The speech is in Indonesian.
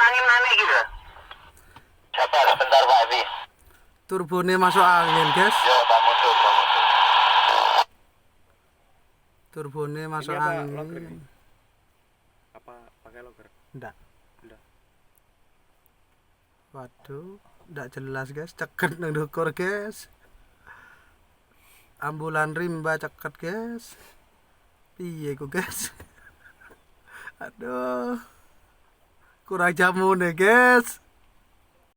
angin naik gitu. Sabar sebentar Pak Evi. Turbone masuk angin, guys. Yo, Pak Musuh, Pak Musuh. Turbone masuk apa, angin. logger nih? Apa pakai logger? Enggak. Enggak. Waduh, enggak jelas, guys. Ceket nang dukur, guys. Ambulan rimba ceket, guys. Piye ku, guys? Aduh. Kurang jamu nih, guys.